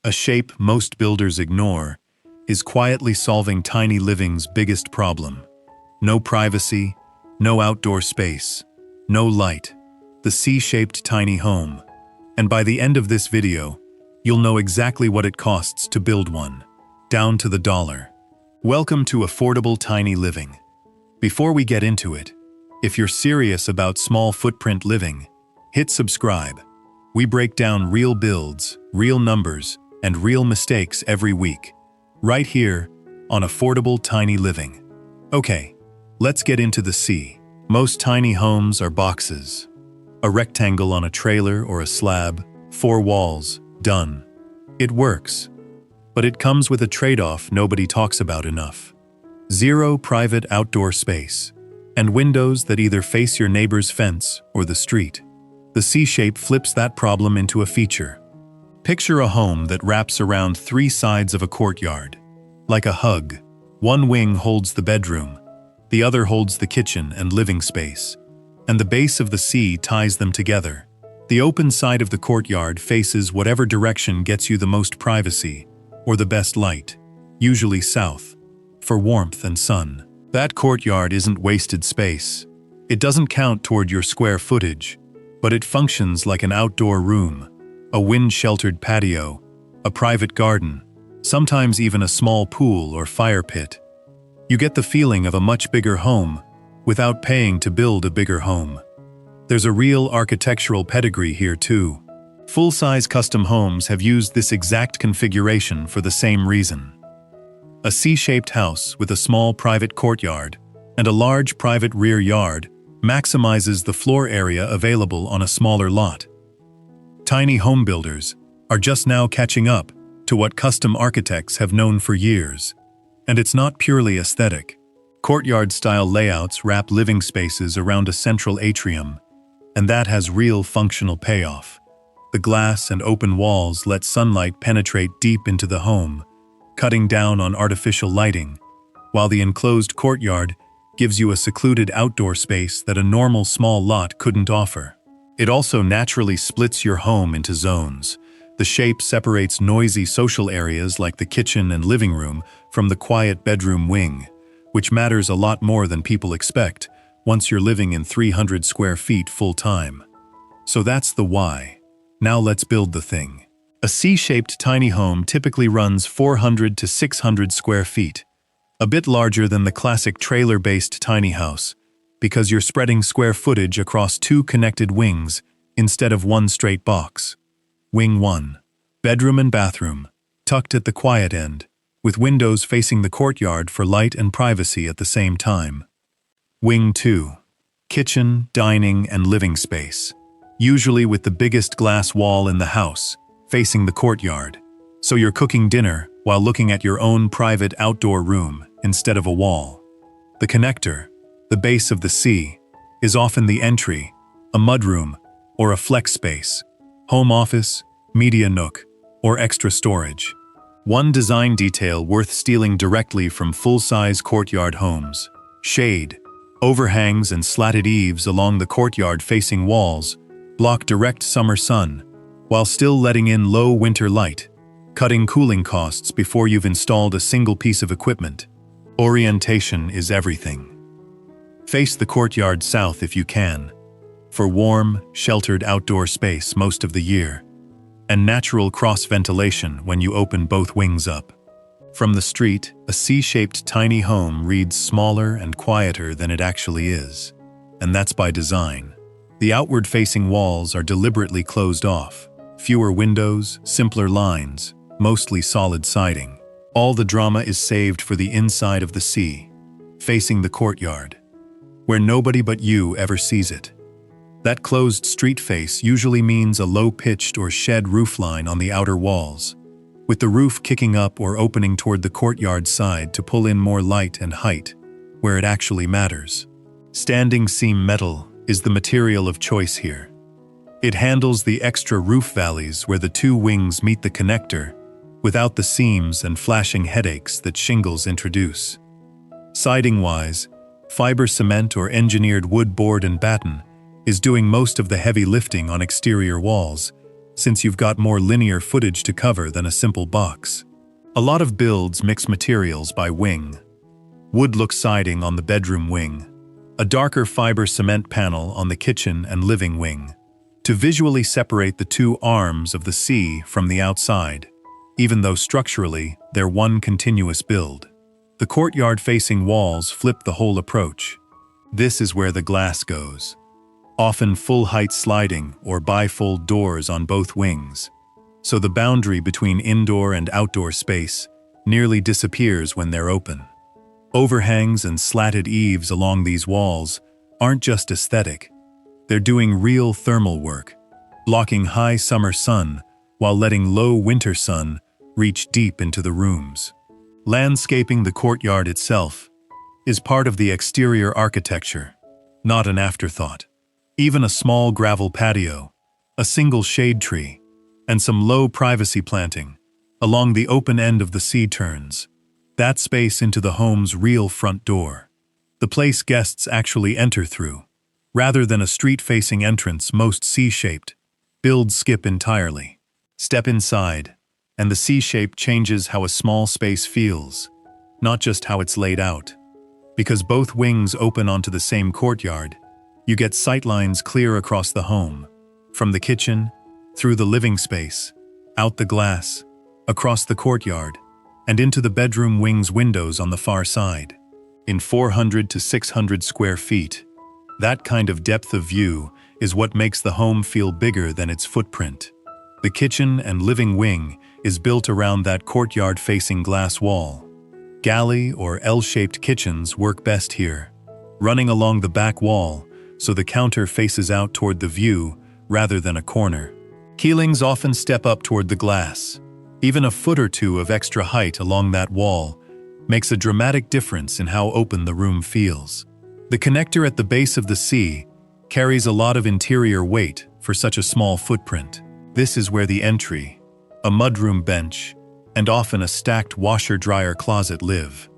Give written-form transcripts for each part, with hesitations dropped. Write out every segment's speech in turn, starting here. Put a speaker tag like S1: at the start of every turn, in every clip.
S1: A shape most builders ignore, is quietly solving tiny living's biggest problem. No privacy, no outdoor space, no light. The C-shaped tiny home. And by the end of this video, you'll know exactly what it costs to build one, down to the dollar. Welcome to Affordable Tiny Living. Before we get into it, if you're serious about small footprint living, hit subscribe. We break down real builds, real numbers, and real mistakes every week, right here on Affordable Tiny Living. Okay, let's get into the C. Most tiny homes are boxes. A rectangle on a trailer or a slab, 4 walls, done. It works. But it comes with a trade-off nobody talks about enough. Zero private outdoor space, and windows that either face your neighbor's fence or the street. The C-shape flips that problem into a feature. Picture a home that wraps around 3 sides of a courtyard. Like a hug, one wing holds the bedroom, the other holds the kitchen and living space, and the base of the C ties them together. The open side of the courtyard faces whatever direction gets you the most privacy or the best light, usually south, for warmth and sun. That courtyard isn't wasted space. It doesn't count toward your square footage, but it functions like an outdoor room, a wind-sheltered patio, a private garden, sometimes even a small pool or fire pit. You get the feeling of a much bigger home without paying to build a bigger home. There's a real architectural pedigree here too. Full-size custom homes have used this exact configuration for the same reason. A C-shaped house with a small private courtyard and a large private rear yard maximizes the floor area available on a smaller lot. Tiny home builders are just now catching up to what custom architects have known for years. And it's not purely aesthetic. Courtyard-style layouts wrap living spaces around a central atrium, and that has real functional payoff. The glass and open walls let sunlight penetrate deep into the home, cutting down on artificial lighting, while the enclosed courtyard gives you a secluded outdoor space that a normal small lot couldn't offer. It also naturally splits your home into zones. The shape separates noisy social areas like the kitchen and living room from the quiet bedroom wing, which matters a lot more than people expect once you're living in 300 square feet full-time. So that's the why. Now let's build the thing. A C-shaped tiny home typically runs 400 to 600 square feet, a bit larger than the classic trailer-based tiny house, because you're spreading square footage across 2 connected wings instead of one straight box. Wing 1, bedroom and bathroom, tucked at the quiet end, with windows facing the courtyard for light and privacy at the same time. Wing 2, kitchen, dining, and living space, usually with the biggest glass wall in the house, facing the courtyard, so you're cooking dinner while looking at your own private outdoor room instead of a wall. The connector, the base of the C, is often the entry, a mudroom, or a flex space, home office, media nook, or extra storage. One design detail worth stealing directly from full-size courtyard homes: shade. Overhangs and slatted eaves along the courtyard-facing walls block direct summer sun, while still letting in low winter light, cutting cooling costs before you've installed a single piece of equipment. Orientation is everything. Face the courtyard south if you can, for warm, sheltered outdoor space most of the year, and natural cross-ventilation when you open both wings up. From the street, a C-shaped tiny home reads smaller and quieter than it actually is, and that's by design. The outward-facing walls are deliberately closed off. Fewer windows, simpler lines, mostly solid siding. All the drama is saved for the inside of the C, facing the courtyard, where nobody but you ever sees it. That closed street face usually means a low-pitched or shed roofline on the outer walls, with the roof kicking up or opening toward the courtyard side to pull in more light and height, where it actually matters. Standing seam metal is the material of choice here. It handles the extra roof valleys where the 2 wings meet the connector, without the seams and flashing headaches that shingles introduce. Siding-wise, fiber cement or engineered wood board and batten is doing most of the heavy lifting on exterior walls, since you've got more linear footage to cover than a simple box. A lot of builds mix materials by wing. Wood look siding on the bedroom wing, a darker fiber cement panel on the kitchen and living wing, to visually separate the two arms of the C from the outside, even though structurally they're one continuous build. The courtyard-facing walls flip the whole approach. This is where the glass goes, often full-height sliding or bifold doors on both wings, so the boundary between indoor and outdoor space nearly disappears when they're open. Overhangs and slatted eaves along these walls aren't just aesthetic. They're doing real thermal work, blocking high summer sun while letting low winter sun reach deep into the rooms. Landscaping the courtyard itself is part of the exterior architecture, not an afterthought. Even a small gravel patio, a single shade tree, and some low privacy planting along the open end of the C turns that space into the home's real front door, the place guests actually enter through, rather than a street-facing entrance most C-shaped. Builds skip entirely. Step inside, and the C shape changes how a small space feels, not just how it's laid out. Because both wings open onto the same courtyard, you get sightlines clear across the home, from the kitchen, through the living space, out the glass, across the courtyard, and into the bedroom wing's windows on the far side. In 400 to 600 square feet, that kind of depth of view is what makes the home feel bigger than its footprint. The kitchen and living wing is built around that courtyard-facing glass wall. Galley or L-shaped kitchens work best here, running along the back wall so the counter faces out toward the view rather than a corner. Ceilings often step up toward the glass. Even a foot or two of extra height along that wall makes a dramatic difference in how open the room feels. The connector at the base of the C carries a lot of interior weight for such a small footprint. This is where the entry, a mudroom bench, and often a stacked washer-dryer closet live.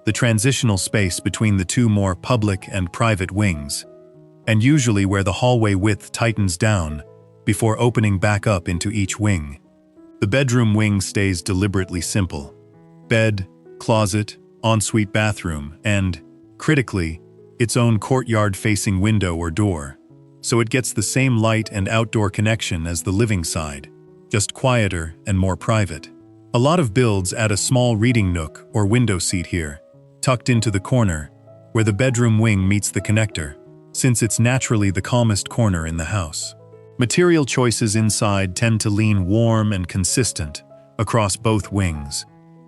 S1: The transitional space between the two more public and private wings, and usually where the hallway width tightens down before opening back up into each wing. The bedroom wing stays deliberately simple. Bed, closet, ensuite bathroom, and, critically, its own courtyard-facing window or door, so it gets the same light and outdoor connection as the living side, just quieter and more private. A lot of builds add a small reading nook or window seat here, tucked into the corner, where the bedroom wing meets the connector, since it's naturally the calmest corner in the house. Material choices inside tend to lean warm and consistent across both wings,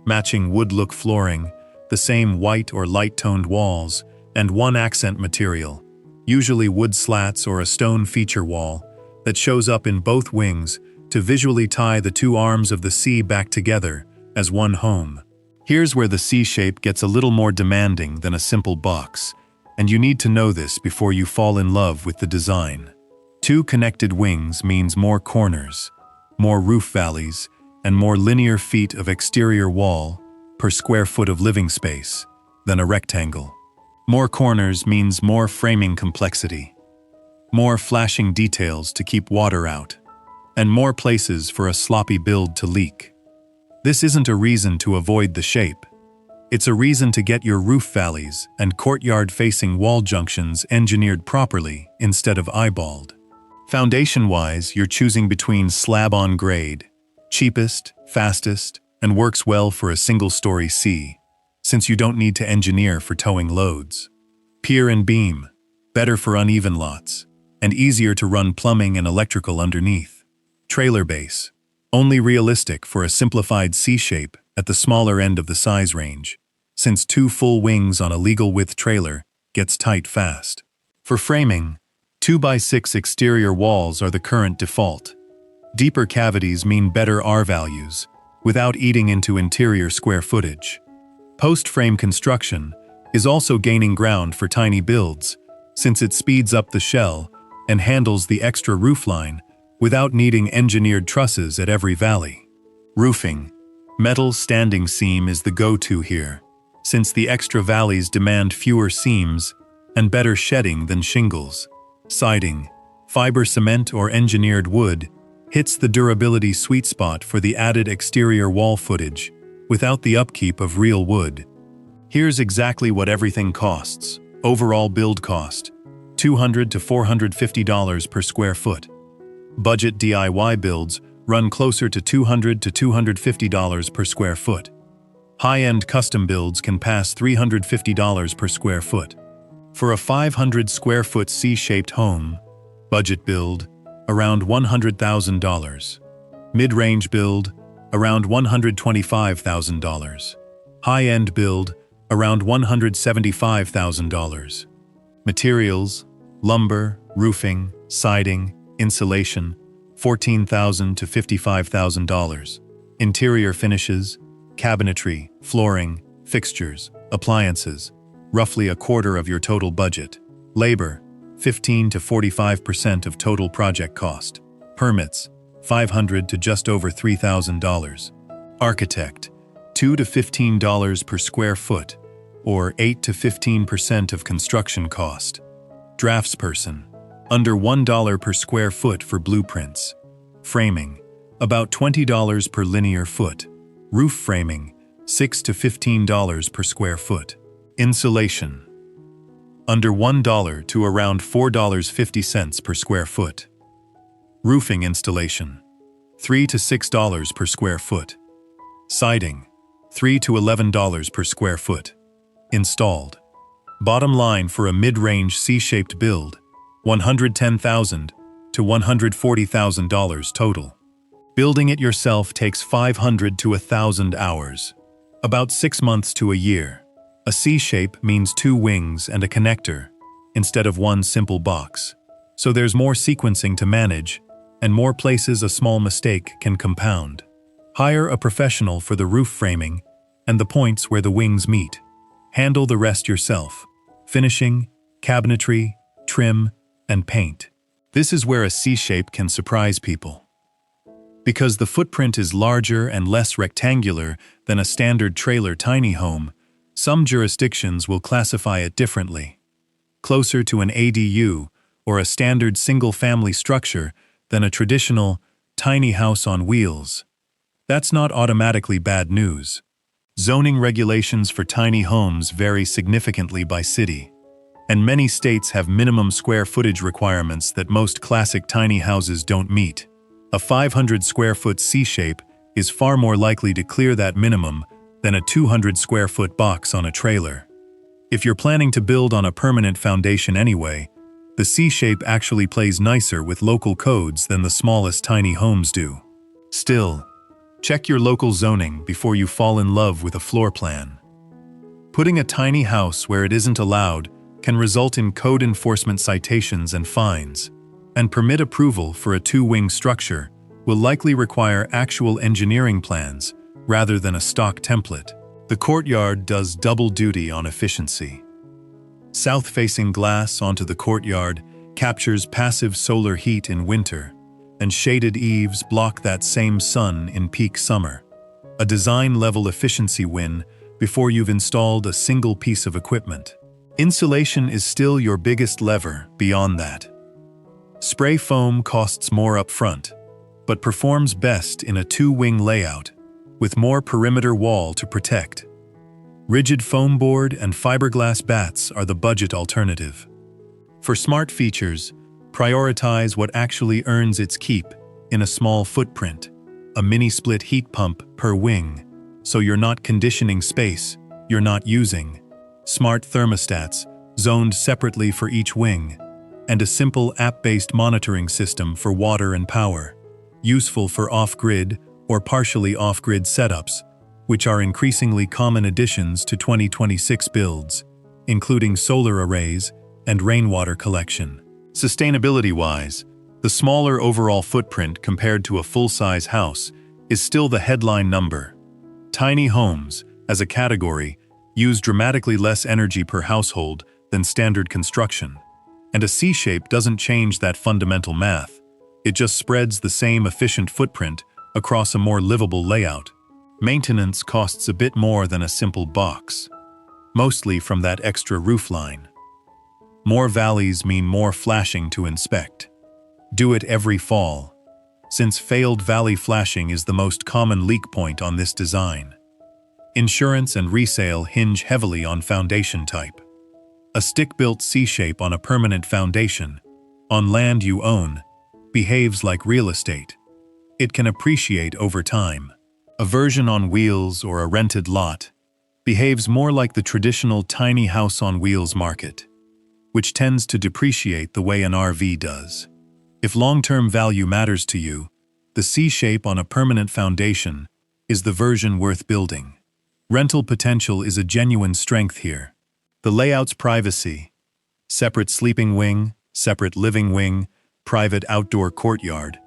S1: matching wood-look flooring, the same white or light-toned walls, and one accent material, usually wood slats or a stone feature wall, that shows up in both wings to visually tie the two arms of the C back together as one home. Here's where the C shape gets a little more demanding than a simple box, and you need to know this before you fall in love with the design. Two connected wings means more corners, more roof valleys, and more linear feet of exterior wall per square foot of living space than a rectangle. More corners means more framing complexity, more flashing details to keep water out, and more places for a sloppy build to leak. This isn't a reason to avoid the shape. It's a reason to get your roof valleys and courtyard-facing wall junctions engineered properly instead of eyeballed. Foundation-wise, you're choosing between slab-on-grade, cheapest, fastest, and works well for a single-story C, since you don't need to engineer for towing loads. Pier and beam, better for uneven lots, and easier to run plumbing and electrical underneath. Trailer base, only realistic for a simplified C shape at the smaller end of the size range, since 2 full wings on a legal width trailer gets tight fast. For framing, 2x6 exterior walls are the current default. Deeper cavities mean better R values, without eating into interior square footage. Post-frame construction is also gaining ground for tiny builds, since it speeds up the shell and handles the extra roofline without needing engineered trusses at every valley. Roofing. Metal standing seam is the go-to here, since the extra valleys demand fewer seams and better shedding than shingles. Siding, fiber cement or engineered wood, Hits the durability sweet spot for the added exterior wall footage, without the upkeep of real wood. Here's exactly what everything costs. Overall build cost: $200 to $450 per square foot. Budget DIY builds run closer to $200 to $250 per square foot. High-end custom builds can pass $350 per square foot. For a 500 square foot C-shaped home, budget build, around $100,000. Mid-range build, around $125,000. High-end build, around $175,000. Materials: lumber, roofing, siding, insulation, $14,000 to $55,000. Interior finishes, cabinetry, flooring, fixtures, appliances, roughly a quarter of your total budget. Labor, 15 to 45% of total project cost. Permits, $500 to just over $3,000. Architect, $2 to $15 per square foot, or 8 to 15% of construction cost. Draftsperson, under $1 per square foot for blueprints. Framing, about $20 per linear foot. Roof framing, $6 to $15 per square foot. Insulation, under $1 to around $4.50 per square foot. Roofing installation, $3 to $6 per square foot. Siding, $3 to $11 per square foot. Installed. Bottom line for a mid-range C-shaped build, $110,000 to $140,000 total. Building it yourself takes 500 to 1,000 hours, about 6 months to a year. A C-shape means 2 wings and a connector, instead of one simple box. So there's more sequencing to manage, and more places a small mistake can compound. Hire a professional for the roof framing and the points where the wings meet. Handle the rest yourself: finishing, cabinetry, trim, and paint. This is where a C-shape can surprise people. Because the footprint is larger and less rectangular than a standard trailer tiny home, some jurisdictions will classify it differently. Closer to an ADU or a standard single-family structure than a traditional tiny house on wheels. That's not automatically bad news. Zoning regulations for tiny homes vary significantly by city, and many states have minimum square footage requirements that most classic tiny houses don't meet. A 500 square foot C-shape is far more likely to clear that minimum than a 200 square foot box on a trailer. If you're planning to build on a permanent foundation anyway, the C-shape actually plays nicer with local codes than the smallest tiny homes do. Still, check your local zoning before you fall in love with a floor plan. Putting a tiny house where it isn't allowed can result in code enforcement citations and fines, and permit approval for a 2-wing structure will likely require actual engineering plans rather than a stock template. The Courtyard does double duty on efficiency. South-facing glass onto the courtyard captures passive solar heat in winter, and shaded eaves block that same sun in peak summer. A design-level efficiency win before you've installed a single piece of equipment. Insulation is still your biggest lever beyond that. Spray foam costs more upfront, but performs best in a 2-wing layout, with more perimeter wall to protect. Rigid foam board and fiberglass batts are the budget alternative. For smart features, prioritize what actually earns its keep in a small footprint, a mini-split heat pump per wing, so you're not conditioning space you're not using, smart thermostats zoned separately for each wing, and a simple app-based monitoring system for water and power, useful for off-grid or partially off-grid setups, which are increasingly common additions to 2026 builds, including solar arrays and rainwater collection. Sustainability-wise, the smaller overall footprint compared to a full-size house is still the headline number. Tiny homes, as a category, use dramatically less energy per household than standard construction, and a C-shape doesn't change that fundamental math. It just spreads the same efficient footprint across a more livable layout. Maintenance costs a bit more than a simple box, mostly from that extra roofline. More valleys mean more flashing to inspect. Do it every fall. since failed valley flashing is the most common leak point on this design. Insurance and resale hinge heavily on foundation type. A stick-built C-shape on a permanent foundation, on land you own, behaves like real estate. It can appreciate over time. A version on wheels or a rented lot behaves more like the traditional tiny house on wheels market, which tends to depreciate the way an RV does. If long-term value matters to you, the C-shape on a permanent foundation is the version worth building. Rental potential is a genuine strength here. The layout's privacy, separate sleeping wing, separate living wing, private outdoor courtyard,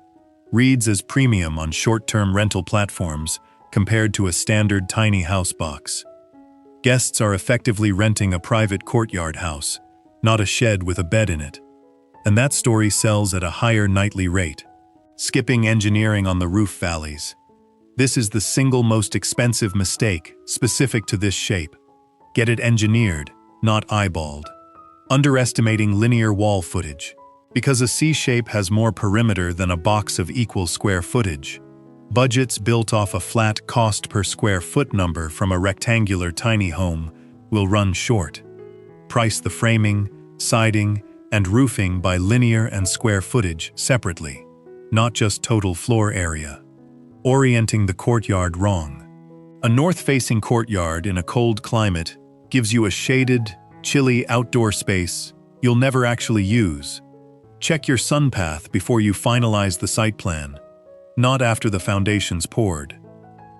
S1: reads as premium on short-term rental platforms compared to a standard tiny house box. Guests are effectively renting a private courtyard house, not a shed with a bed in it. And that story sells at a higher nightly rate. Skipping engineering on the roof valleys. This is the single most expensive mistake specific to this shape. Get it engineered, not eyeballed. Underestimating linear wall footage. Because a C-shape has more perimeter than a box of equal square footage, budgets built off a flat cost per square foot number from a rectangular tiny home will run short. Price the framing, siding, and roofing by linear and square footage separately, not just total floor area. Orienting the courtyard wrong. A north-facing courtyard in a cold climate gives you a shaded, chilly outdoor space you'll never actually use. Check your sun path before you finalize the site plan, not after the foundation's poured.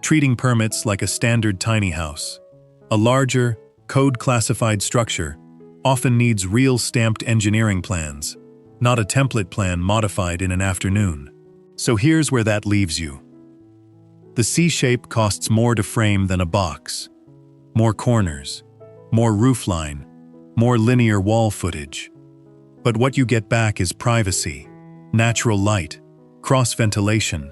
S1: Treating permits like a standard tiny house. A larger, code-classified structure often needs real stamped engineering plans, not a template plan modified in an afternoon. So here's where that leaves you. The C-shape costs more to frame than a box. More corners, more roofline, more linear wall footage. But what you get back is privacy, natural light, cross-ventilation,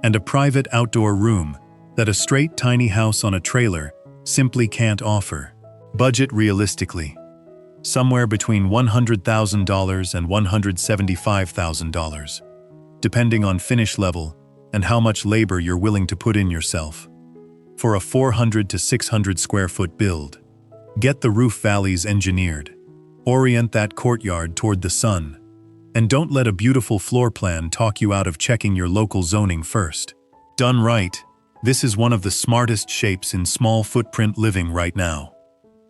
S1: and a private outdoor room that a straight tiny house on a trailer simply can't offer. Budget realistically. Somewhere between $100,000 and $175,000, depending on finish level and how much labor you're willing to put in yourself. For a 400 to 600 square foot build, get the roof valleys engineered. Orient that courtyard toward the sun, and don't let a beautiful floor plan talk you out of checking your local zoning first. Done right, this is one of the smartest shapes in small footprint living right now.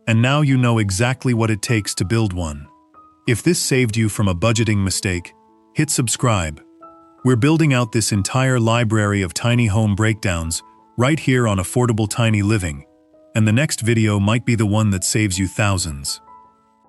S1: And now you know exactly what it takes to build one. If this saved you from a budgeting mistake, hit subscribe. We're building out this entire library of tiny home breakdowns right here on Affordable Tiny Living, and the next video might be the one that saves you thousands.